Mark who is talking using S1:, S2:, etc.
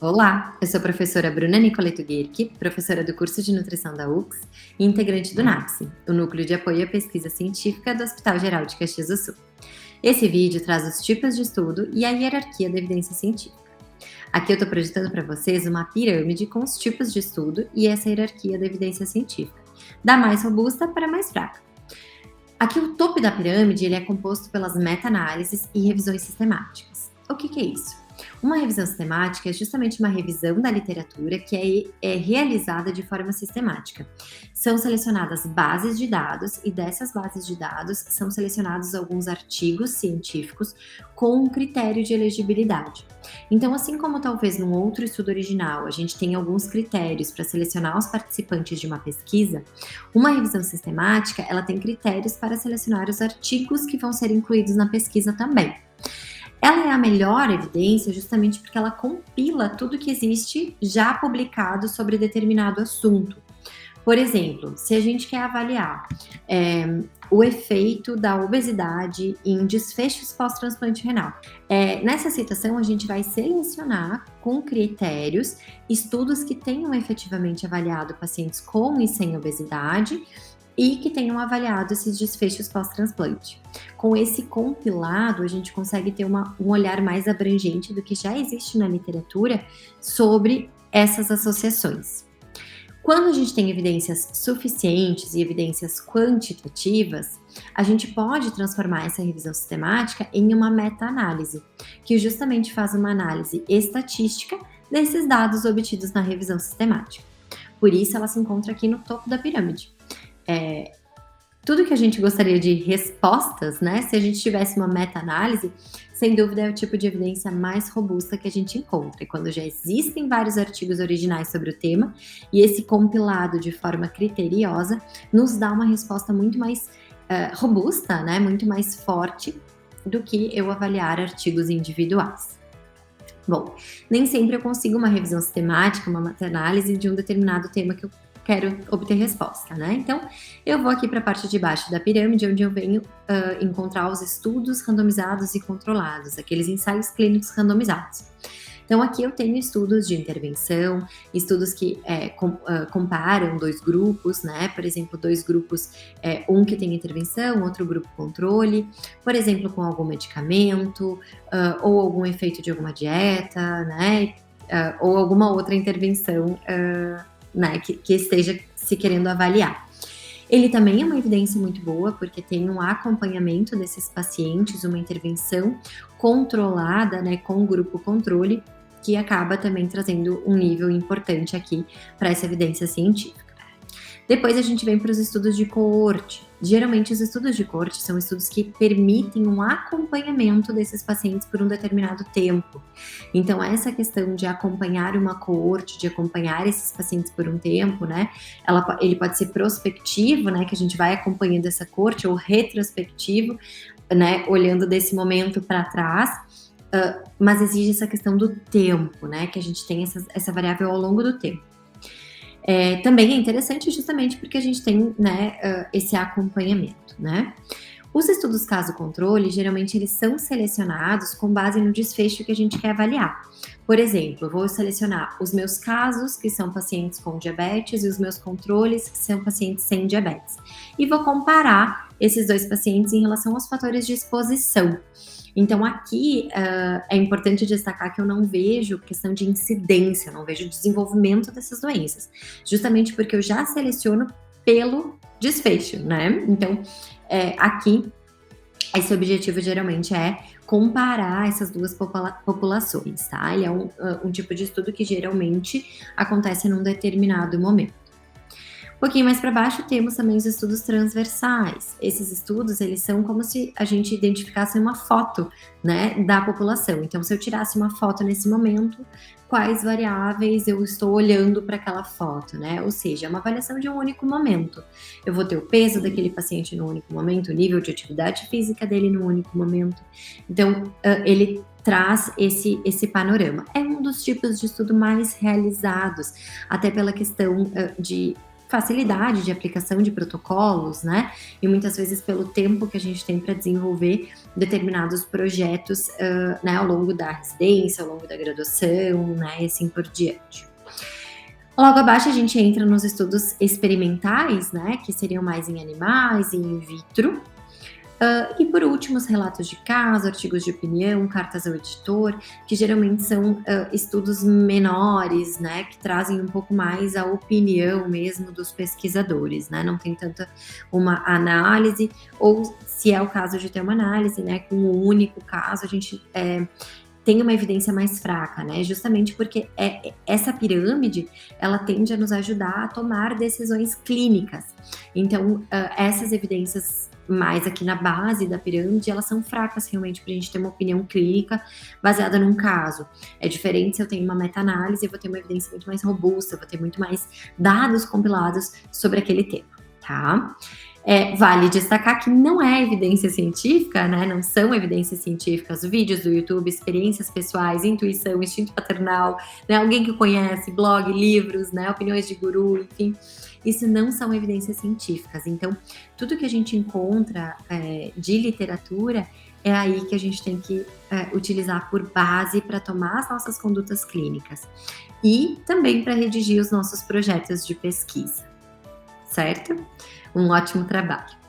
S1: Olá, eu sou a professora Bruna Nicoleto Guerque, professora do curso de nutrição da UX e integrante do NAPSE, o Núcleo de Apoio à Pesquisa Científica do Hospital Geral de Caxias do Sul. Esse vídeo traz os tipos de estudo e a hierarquia da evidência científica. Aqui eu estou projetando para vocês uma pirâmide com os tipos de estudo e essa hierarquia da evidência científica, da mais robusta para a mais fraca. Aqui o topo da pirâmide ele é composto pelas meta-análises e revisões sistemáticas. O que é isso? Uma revisão sistemática é justamente uma revisão da literatura que é realizada de forma sistemática. São selecionadas bases de dados e dessas bases de dados são selecionados alguns artigos científicos com um critério de elegibilidade. Então, assim como talvez num outro estudo original a gente tem alguns critérios para selecionar os participantes de uma pesquisa, uma revisão sistemática ela tem critérios para selecionar os artigos que vão ser incluídos na pesquisa também. Ela é a melhor evidência justamente porque ela compila tudo que existe já publicado sobre determinado assunto. Por exemplo, se a gente quer avaliar o efeito da obesidade em desfechos pós-transplante renal, nessa situação a gente vai selecionar com critérios estudos que tenham efetivamente avaliado pacientes com e sem obesidade e que tenham avaliado esses desfechos pós-transplante. Com esse compilado, a gente consegue ter um olhar mais abrangente do que já existe na literatura sobre essas associações. Quando a gente tem evidências suficientes e evidências quantitativas, a gente pode transformar essa revisão sistemática em uma meta-análise, que justamente faz uma análise estatística desses dados obtidos na revisão sistemática. Por isso, ela se encontra aqui no topo da pirâmide. Tudo que a gente gostaria de respostas, né? Se a gente tivesse uma meta-análise, sem dúvida é o tipo de evidência mais robusta que a gente encontra. E quando já existem vários artigos originais sobre o tema, e esse compilado de forma criteriosa nos dá uma resposta muito mais robusta, né? Muito mais forte do que eu avaliar artigos individuais. Bom, nem sempre eu consigo uma revisão sistemática, uma meta-análise de um determinado tema que eu quero obter resposta, né? Então, eu vou aqui para a parte de baixo da pirâmide, onde eu venho encontrar os estudos randomizados e controlados, aqueles ensaios clínicos randomizados. Então, aqui eu tenho estudos de intervenção, estudos que comparam dois grupos, né? Por exemplo, dois grupos, um que tem intervenção, outro grupo controle, por exemplo, com algum medicamento, ou algum efeito de alguma dieta, né? Ou alguma outra intervenção, né, que esteja se querendo avaliar. Ele também é uma evidência muito boa, porque tem um acompanhamento desses pacientes, uma intervenção controlada, né, com o grupo controle, que acaba também trazendo um nível importante aqui para essa evidência científica. Depois a gente vem para os estudos de coorte. Geralmente os estudos de coorte são estudos que permitem um acompanhamento desses pacientes por um determinado tempo. Então essa questão de acompanhar uma coorte, de acompanhar esses pacientes por um tempo, né? Ele pode ser prospectivo, né? Que a gente vai acompanhando essa coorte, ou retrospectivo, né? Olhando desse momento para trás. Mas exige essa questão do tempo, né? Que a gente tem essa variável ao longo do tempo. Também é interessante justamente porque a gente tem, né, esse acompanhamento, né? Os estudos caso-controle, geralmente eles são selecionados com base no desfecho que a gente quer avaliar. Por exemplo, eu vou selecionar os meus casos, que são pacientes com diabetes, e os meus controles, que são pacientes sem diabetes. E vou comparar esses dois pacientes em relação aos fatores de exposição. Então, aqui é importante destacar que eu não vejo questão de incidência, não vejo desenvolvimento dessas doenças, justamente porque eu já seleciono pelo desfecho, né? Então, aqui, esse objetivo geralmente é comparar essas duas populações, tá? Ele é um tipo de estudo que geralmente acontece num determinado momento. Um pouquinho mais para baixo temos também os estudos transversais. Esses estudos, eles são como se a gente identificasse uma foto, né, da população. Então, se eu tirasse uma foto nesse momento, quais variáveis eu estou olhando para aquela foto, né? Ou seja, é uma avaliação de um único momento. Eu vou ter o peso daquele paciente no único momento, o nível de atividade física dele no único momento. Então, ele traz esse panorama. É um dos tipos de estudo mais realizados, até pela questão de facilidade de aplicação de protocolos, né? E muitas vezes pelo tempo que a gente tem para desenvolver determinados projetos, né, ao longo da residência, ao longo da graduação, né, e assim por diante. Logo abaixo a gente entra nos estudos experimentais, né, que seriam mais em animais e in vitro. E por último, os relatos de caso, artigos de opinião, cartas ao editor, que geralmente são estudos menores, né, que trazem um pouco mais a opinião mesmo dos pesquisadores, né, não tem tanta uma análise, ou se é o caso de ter uma análise, né, com um único caso, a gente tem uma evidência mais fraca, né, justamente porque essa pirâmide, ela tende a nos ajudar a tomar decisões clínicas. Então, essas evidências mais aqui na base da pirâmide, elas são fracas realmente para a gente ter uma opinião clínica baseada num caso. É diferente se eu tenho uma meta-análise, eu vou ter uma evidência muito mais robusta, eu vou ter muito mais dados compilados sobre aquele tema, tá? Vale destacar que não é evidência científica, né? Não são evidências científicas, vídeos do YouTube, experiências pessoais, intuição, instinto paternal, né? Alguém que conhece, blog, livros, né? Opiniões de guru, enfim. Isso não são evidências científicas. Então, tudo que a gente encontra de literatura é aí que a gente tem que utilizar por base para tomar as nossas condutas clínicas e também para redigir os nossos projetos de pesquisa, certo? Um ótimo trabalho!